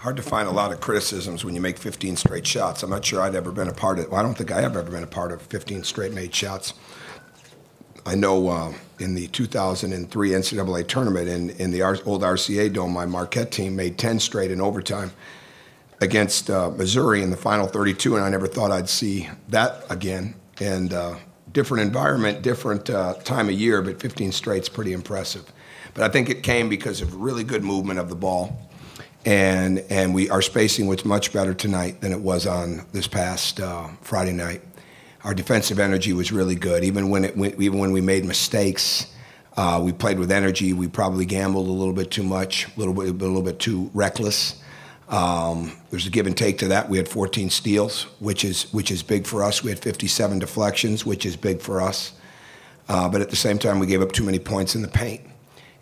Hard to find a lot of criticisms when you make 15 straight shots. I'm not sure I'd ever been a part of it. Well, I don't think I have ever been a part of 15 straight made shots. I know in the 2003 NCAA tournament in the old RCA Dome, my Marquette team made 10 straight in overtime against Missouri in the final 32, and I never thought I'd see that again. And different environment, different time of year, but 15 straight's pretty impressive. But I think it came because of really good movement of the ball. And our spacing was much better tonight than it was on this past Friday night. Our defensive energy was really good. Even when we made mistakes, we played with energy. We probably gambled a little bit too much, a little bit too reckless. There's a give and take to that. We had 14 steals, which is big for us. We had 57 deflections, which is big for us. But at the same time, we gave up too many points in the paint.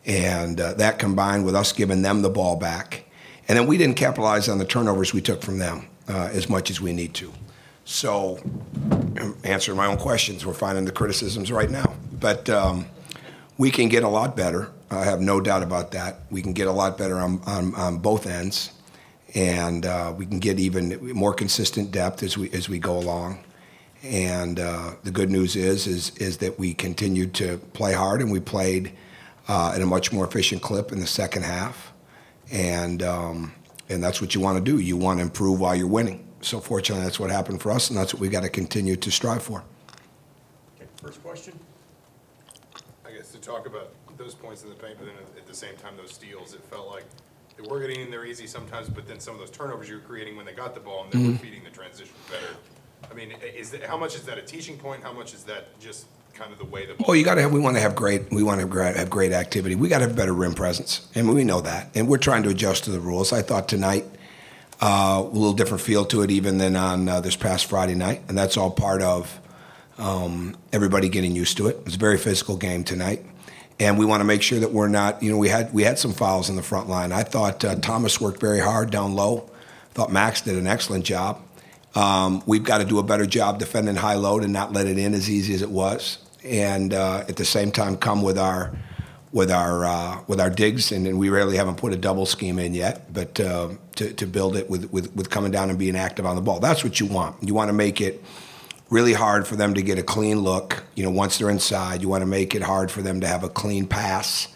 And that combined with us giving them the ball back. And then we didn't capitalize on the turnovers we took from them as much as we need to. So, answering my own questions, we're finding the criticisms right now. But we can get a lot better. I have no doubt about that. We can get a lot better on both ends. And we can get even more consistent depth as we go along. And the good news is that we continued to play hard, and we played at a much more efficient clip in the second half. And that's what you want to do. You want to improve while you're winning. So fortunately, that's what happened for us, and that's what we got to continue to strive for. Okay, first question. I guess to talk about those points in the paint, but then at the same time, those steals, it felt like they were getting in there easy sometimes, but then some of those turnovers you were creating when they got the ball, and they were feeding the transition better. I mean, how much is that a teaching point? How much is that just kind of the way the ball? Well, we want to have great activity. We got to have better rim presence, and we know that. And we're trying to adjust to the rules. I thought tonight a little different feel to it even than on this past Friday night, and that's all part of everybody getting used to it. It was a very physical game tonight, and we want to make sure that we're not. We had some fouls in the front line. I thought Thomas worked very hard down low. Thought Max did an excellent job. We've got to do a better job defending high load and not let it in as easy as it was, and at the same time come with our digs, and we rarely haven't put a double scheme in yet, but to build it with coming down and being active on the ball. That's what you want. You want to make it really hard for them to get a clean look. Once they're inside, you want to make it hard for them to have a clean pass.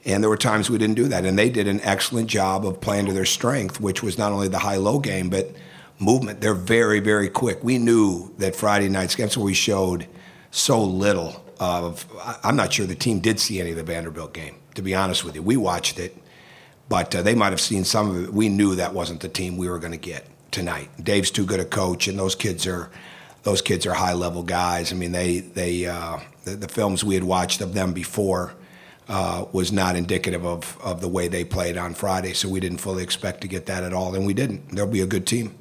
And there were times we didn't do that, and they did an excellent job of playing to their strength, which was not only the high-low game, but movement. They're very, very quick. We knew that Friday night's game, so we showed so little of. I'm not sure the team did see any of the Vanderbilt game, to be honest with you. We watched it, but they might have seen some of it. We knew that wasn't the team we were going to get tonight. Dave's too good a coach, and those kids are high-level guys. I mean, the films we had watched of them before was not indicative of the way they played on Friday, so we didn't fully expect to get that at all, and we didn't. They'll be a good team.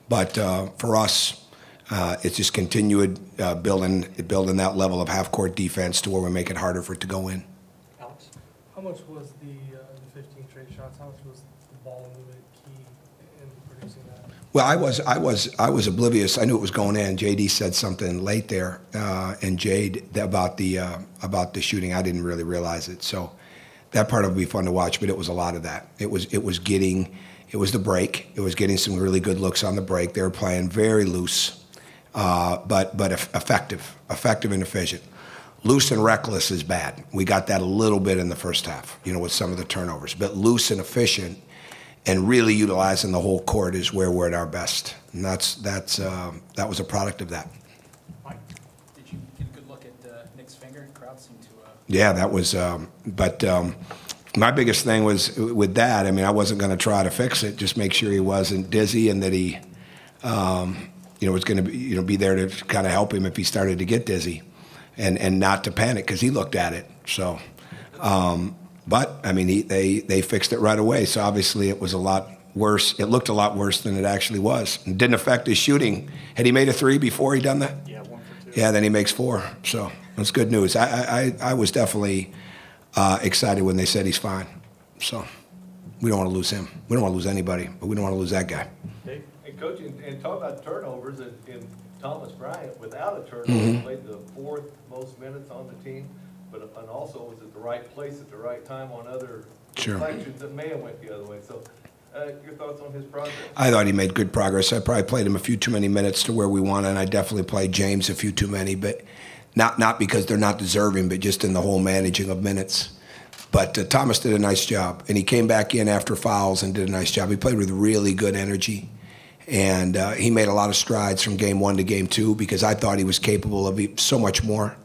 But for us, it's just continued building that level of half-court defense to where we make it harder for it to go in. Alex? How much was the 15 straight shots, how much was the ball movement key in producing that? Well, I was oblivious. I knew it was going in. JD said something late there, and Jade about the shooting. I didn't really realize it. So that part would be fun to watch, but it was a lot of that. It was the break. It was getting some really good looks on the break. They were playing very loose, but effective and efficient. Loose and reckless is bad. We got that a little bit in the first half, with some of the turnovers. But loose and efficient and really utilizing the whole court is where we're at our best. And that was a product of that. Mike, did you get a good look at Nick's finger? The crowd seemed to... Yeah, that was... my biggest thing was with that, I wasn't going to try to fix it, just make sure he wasn't dizzy and that he was going to be there to kind of help him if he started to get dizzy and not to panic because he looked at it. So, but they fixed it right away. So obviously it was a lot worse. It looked a lot worse than it actually was. It didn't affect his shooting. Had he made a three before he done that? Yeah, 1 for 2. Yeah, then he makes 4. So that's good news. I was definitely excited when they said he's fine. So we don't want to lose him. We don't want to lose anybody, but we don't want to lose that guy. Hey, Coach, and talk about turnovers, and Thomas Bryant, without a turnover, played the 4th most minutes on the team, and also was at the right place at the right time on other deflections that may have went the other way. So Your thoughts on his progress? I thought he made good progress. I probably played him a few too many minutes to where we wanted, and I definitely played James a few too many, but not because they're not deserving, but just in the whole managing of minutes. But Thomas did a nice job, and he came back in after fouls and did a nice job. He played with really good energy, and he made a lot of strides from game 1 to game 2 because I thought he was capable of so much more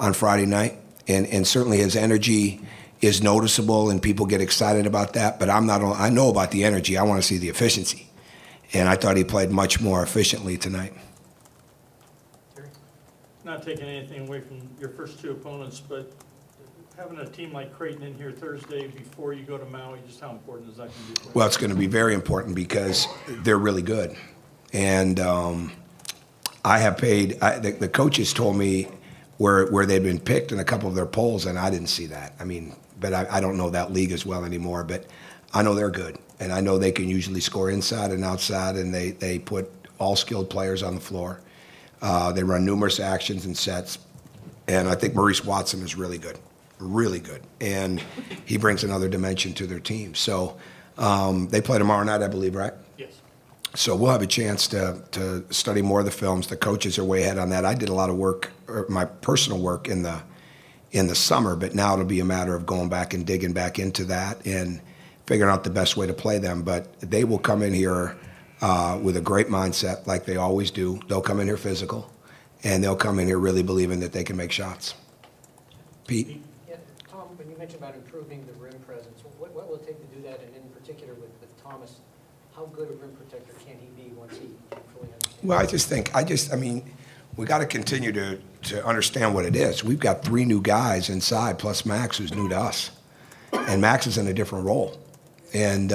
on Friday night, and certainly his energy is noticeable, and people get excited about that. But I know about the energy. I want to see the efficiency, and I thought he played much more efficiently tonight. Not taking anything away from your first two opponents, but having a team like Creighton in here Thursday before you go to Maui, just how important is that going to be for you? Well, it's going to be very important because they're really good. And I have paid, the coaches told me where they'd been picked in a couple of their polls, and I didn't see that. I mean, but I don't know that league as well anymore, but I know they're good. And I know they can usually score inside and outside, and they put all skilled players on the floor. They run numerous actions and sets. And I think Maurice Watson is really good. Really good, and he brings another dimension to their team. So they play tomorrow night, I believe, right? Yes. So we'll have a chance to study more of the films. The coaches are way ahead on that. I did a lot of work, my personal work in the summer, but now it'll be a matter of going back and digging back into that and figuring out the best way to play them. But they will come in here with a great mindset, like they always do. They'll come in here physical, and they'll come in here really believing that they can make shots. Pete? When you mentioned about improving the rim presence, what will it take to do that? And in particular with Thomas, how good a rim protector can he be once he fully understands? Well, I mean, we got to continue to understand what it is. We've got 3 new guys inside, plus Max, who's new to us. And Max is in a different role than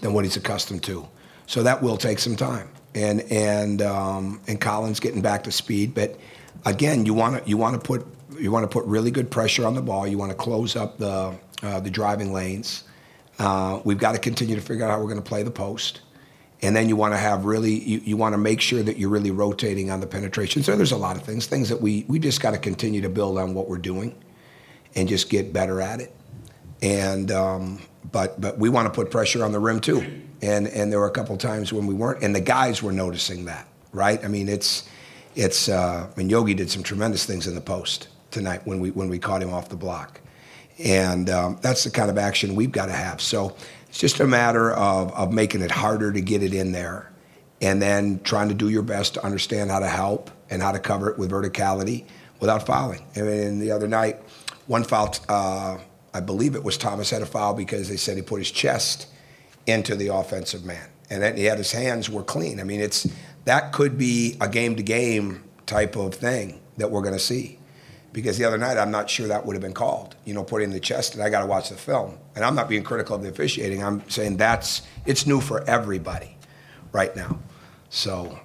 what he's accustomed to. So that will take some time. And Colin's getting back to speed. But again, you want to put really good pressure on the ball. You want to close up the driving lanes. We've got to continue to figure out how we're going to play the post. And then you want to have you want to make sure that you're really rotating on the penetration. So there's a lot of things that we just got to continue to build on what we're doing and just get better at it. And but we want to put pressure on the rim too. And there were a couple times when we weren't, and the guys were noticing that, right? I mean, Yogi did some tremendous things in the post tonight when we caught him off the block. And that's the kind of action we've got to have. So it's just a matter of making it harder to get it in there and then trying to do your best to understand how to help and how to cover it with verticality without fouling. I mean, the other night, one foul, I believe it was Thomas had a foul because they said he put his chest into the offensive man. And then he had his hands were clean. I mean, that could be a game-to-game type of thing that we're going to see. Because the other night, I'm not sure that would have been called, putting the chest, and I got to watch the film. And I'm not being critical of the officiating. I'm saying it's new for everybody right now. So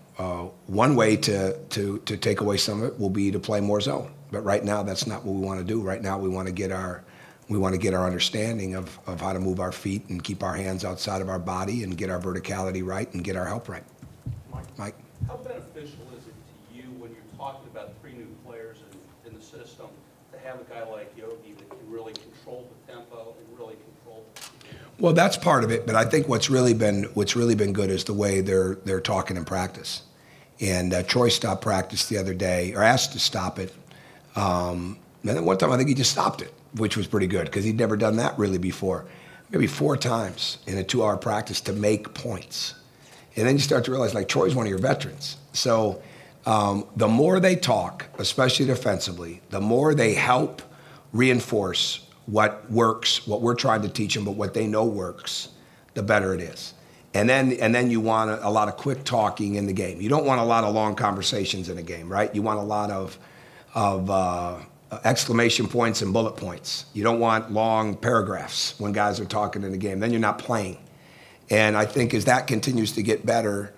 one way to take away some of it will be to play more zone. But right now, that's not what we want to do. Right now, we want to get our understanding of how to move our feet and keep our hands outside of our body and get our verticality right and get our help right. Mike? How beneficial is it to you when you're talking about 3 new players in the system to have a guy like Yogi that can really control the tempo and really control the game? Well, that's part of it, but I think what's really been good is the way they're talking in practice. And Troy stopped practice the other day, or asked to stop it. And then one time I think he just stopped it, which was pretty good because he'd never done that really before. Maybe 4 times in a 2-hour practice to make points. And then you start to realize, like, Troy's one of your veterans. So the more they talk, especially defensively, the more they help reinforce what works, what we're trying to teach them, but what they know works, the better it is. And then you want a lot of quick talking in the game. You don't want a lot of long conversations in a game, right? You want a lot of exclamation points and bullet points. You don't want long paragraphs when guys are talking in the game. Then you're not playing. And I think as that continues to get better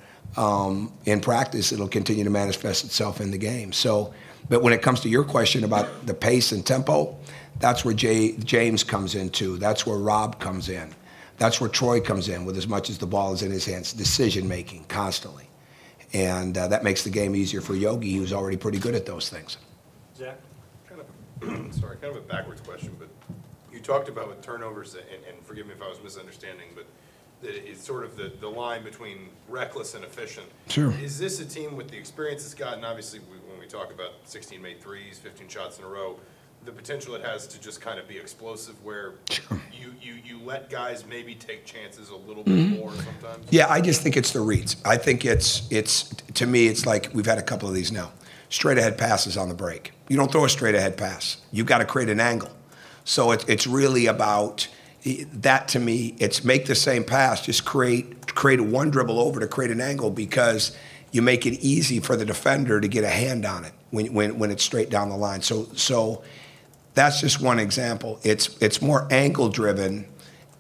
in practice, it'll continue to manifest itself in the game. So, but when it comes to your question about the pace and tempo, that's where James comes in too. That's where Rob comes in. That's where Troy comes in with as much as the ball is in his hands, decision-making constantly. And that makes the game easier for Yogi, who's already pretty good at those things. Zach? Kind of a backwards question, but you talked about with turnovers, and forgive me if I was misunderstanding, but that it's sort of the line between reckless and efficient. Sure. Is this a team with the experience it's gotten? Obviously, when we talk about 16 made threes, 15 shots in a row, the potential it has to just kind of be explosive where you let guys maybe take chances a little bit more sometimes? Yeah, I just think it's the reads. I think it's to me, it's like we've had a couple of these now. Straight ahead passes on the break. You don't throw a straight ahead pass. You've got to create an angle. So it's really about that to me. It's make the same pass, just create one dribble over to create an angle because you make it easy for the defender to get a hand on it when it's straight down the line. So that's just one example. It's more angle driven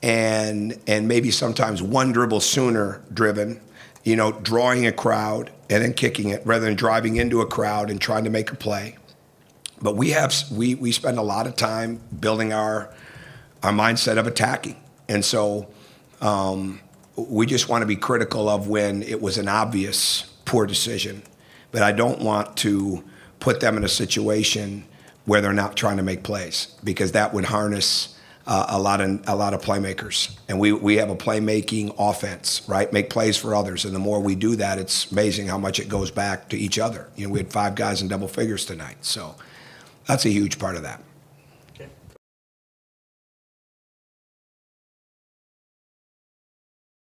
and maybe sometimes one dribble sooner driven, drawing a crowd and then kicking it rather than driving into a crowd and trying to make a play. But we spend a lot of time building our mindset of attacking. And so we just want to be critical of when it was an obvious poor decision. But I don't want to put them in a situation where they're not trying to make plays, because that would harness a lot of playmakers. And we have a playmaking offense, right? Make plays for others. And the more we do that, it's amazing how much it goes back to each other. We had 5 guys in double figures tonight. So that's a huge part of that.